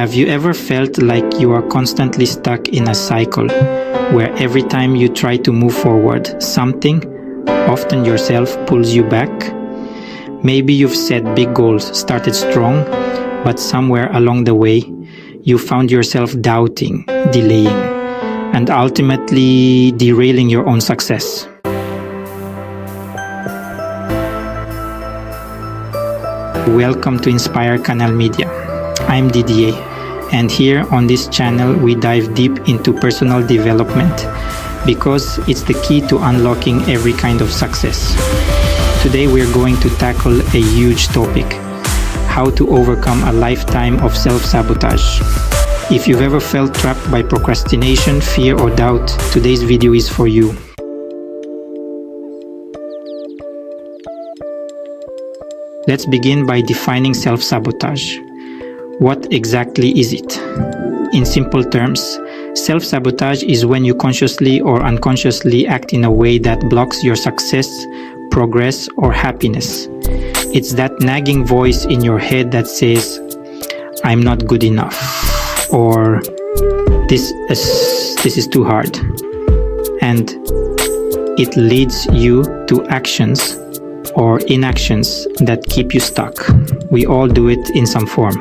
Have you ever felt like you are constantly stuck in a cycle where every time you try to move forward, something, often yourself, pulls you back? Maybe you've set big goals, started strong, but somewhere along the way, you found yourself doubting, delaying, and ultimately derailing your own success. Welcome to Inspire Canal Media. I'm Didier, and here on this channel we dive deep into personal development because it's the key to unlocking every kind of success. Today we're going to tackle a huge topic: how to overcome a lifetime of self-sabotage. If you've ever felt trapped by procrastination, fear, or doubt, today's video is for you. Let's begin by defining self-sabotage. What exactly is it? In simple terms, self-sabotage is when you consciously or unconsciously act in a way that blocks your success, progress, or happiness. It's that nagging voice in your head that says, "I'm not good enough," or this is too hard. And it leads you to actions or inactions that keep you stuck. We all do it in some form.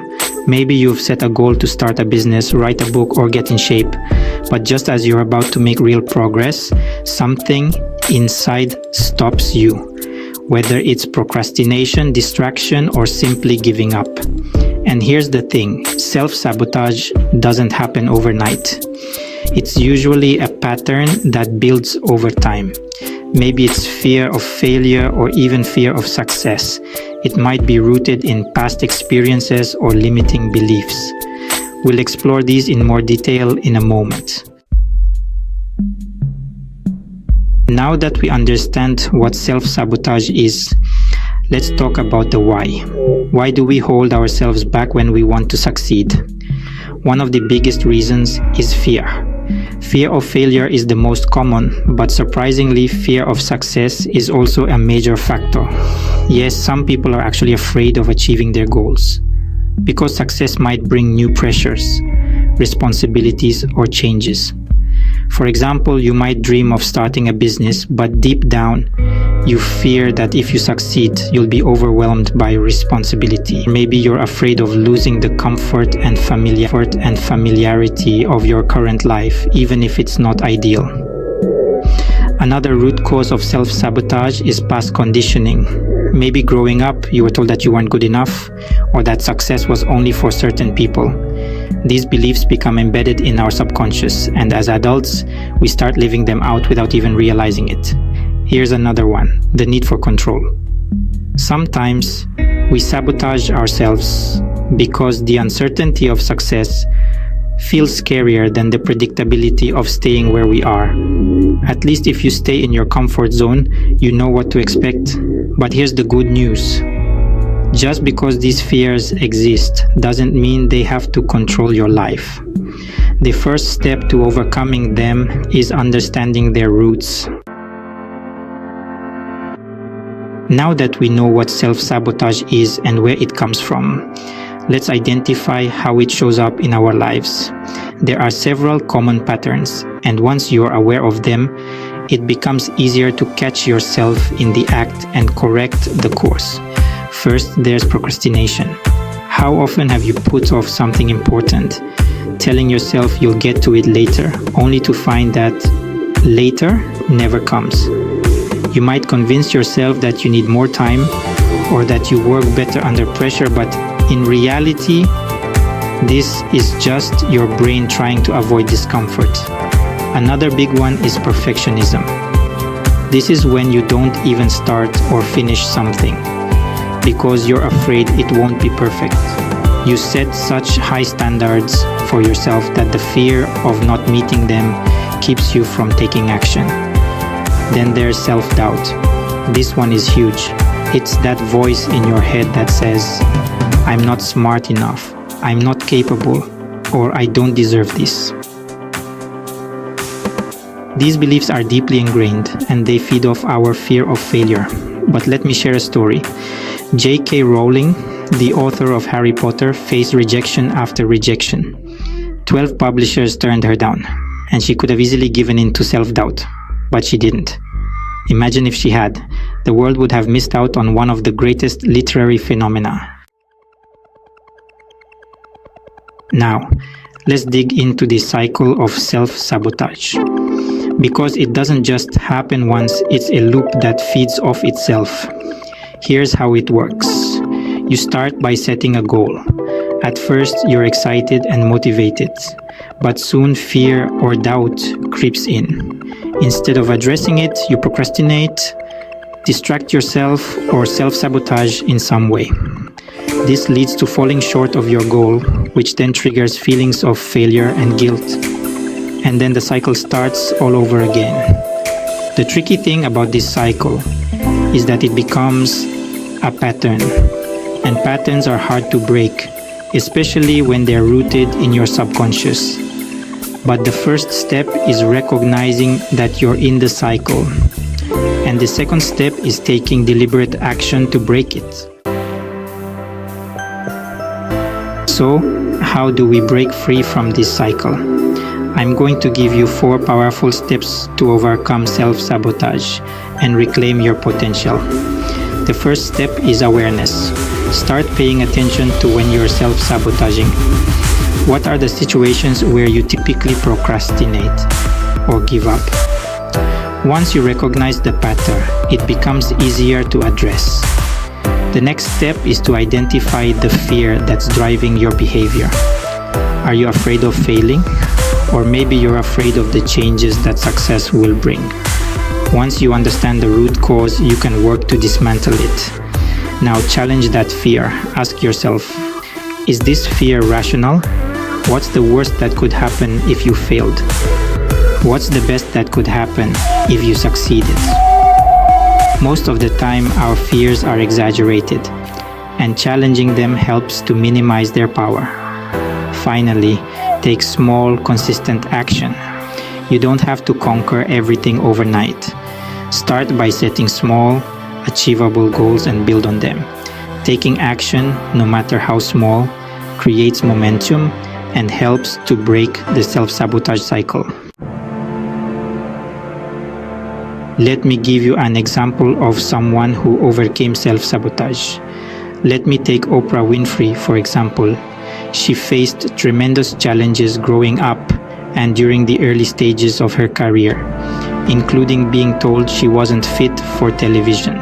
Maybe you've set a goal to start a business, write a book, or get in shape, but just as you're about to make real progress, something inside stops you, whether it's procrastination, distraction, or simply giving up. And here's the thing, self-sabotage doesn't happen overnight. It's usually a pattern that builds over time. Maybe it's fear of failure or even fear of success. It might be rooted in past experiences or limiting beliefs. We'll explore these in more detail in a moment. Now that we understand what self-sabotage is, let's talk about the why. Why do we hold ourselves back when we want to succeed? One of the biggest reasons is fear. Fear of failure is the most common, but surprisingly, fear of success is also a major factor. Yes, some people are actually afraid of achieving their goals because success might bring new pressures, responsibilities, or changes. For example, you might dream of starting a business, but deep down, you fear that if you succeed, you'll be overwhelmed by responsibility. Maybe you're afraid of losing the comfort and familiarity of your current life, even if it's not ideal. Another root cause of self-sabotage is past conditioning. Maybe growing up, you were told that you weren't good enough, or that success was only for certain people. These beliefs become embedded in our subconscious, and as adults, we start living them out without even realizing it. Here's another one, the need for control. Sometimes we sabotage ourselves because the uncertainty of success feels scarier than the predictability of staying where we are. At least if you stay in your comfort zone, you know what to expect. But here's the good news. Just because these fears exist doesn't mean they have to control your life. The first step to overcoming them is understanding their roots. Now that we know what self-sabotage is and where it comes from, let's identify how it shows up in our lives. There are several common patterns, and once you're aware of them, it becomes easier to catch yourself in the act and correct the course. First, there's procrastination. How often have you put off something important, telling yourself you'll get to it later, only to find that later never comes? You might convince yourself that you need more time or that you work better under pressure, but in reality, this is just your brain trying to avoid discomfort. Another big one is perfectionism. This is when you don't even start or finish something because you're afraid it won't be perfect. You set such high standards for yourself that the fear of not meeting them keeps you from taking action. Then there's self-doubt. This one is huge. It's that voice in your head that says, "I'm not smart enough, I'm not capable, or I don't deserve this." These beliefs are deeply ingrained and they feed off our fear of failure. But let me share a story. J.K. Rowling the author of Harry Potter, faced rejection after rejection. 12 publishers turned her down, and she could have easily given in to self-doubt, but she didn't. Imagine if she had. The world would have missed out on one of the greatest literary phenomena. Now, let's dig into the cycle of self-sabotage. Because it doesn't just happen once, it's a loop that feeds off itself. Here's how it works. You start by setting a goal. At first, you're excited and motivated, but soon fear or doubt creeps in. Instead of addressing it, you procrastinate, distract yourself, or self-sabotage in some way. This leads to falling short of your goal, which then triggers feelings of failure and guilt. And then the cycle starts all over again. The tricky thing about this cycle is that it becomes a pattern. And patterns are hard to break, especially when they're rooted in your subconscious. But the first step is recognizing that you're in the cycle. And the second step is taking deliberate action to break it. So, how do we break free from this cycle? I'm going to give you 4 powerful steps to overcome self-sabotage and reclaim your potential. The first step is awareness. Start paying attention to when you're self-sabotaging. What are the situations where you typically procrastinate or give up? Once you recognize the pattern, it becomes easier to address. The next step is to identify the fear that's driving your behavior. Are you afraid of failing? Or maybe you're afraid of the changes that success will bring. Once you understand the root cause, you can work to dismantle it. Now challenge that fear. Ask yourself, is this fear rational? What's the worst that could happen if you failed? What's the best that could happen if you succeeded? Most of the time, our fears are exaggerated, and challenging them helps to minimize their power. Finally, take small, consistent action. You don't have to conquer everything overnight. Start by setting small, achievable goals and build on them. Taking action, no matter how small, creates momentum and helps to break the self-sabotage cycle. Let me give you an example of someone who overcame self-sabotage. Let me take Oprah Winfrey, for example. She faced tremendous challenges growing up and during the early stages of her career, including being told she wasn't fit for television.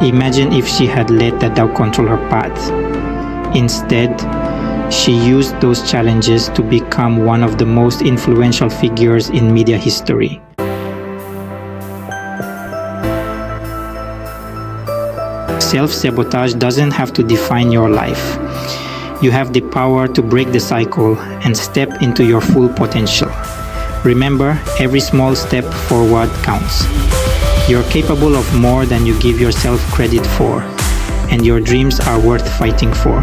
Imagine if she had let that doubt control her path. Instead, she used those challenges to become one of the most influential figures in media history. Self-sabotage doesn't have to define your life. You have the power to break the cycle and step into your full potential. Remember, every small step forward counts. You're capable of more than you give yourself credit for, and your dreams are worth fighting for.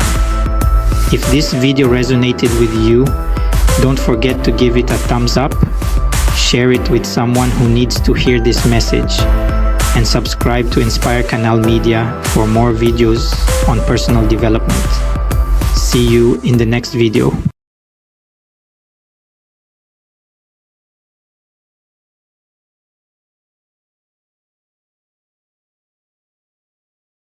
If this video resonated with you, don't forget to give it a thumbs up, share it with someone who needs to hear this message, and subscribe to Inspire Canal Media for more videos on personal development. See you in the next video.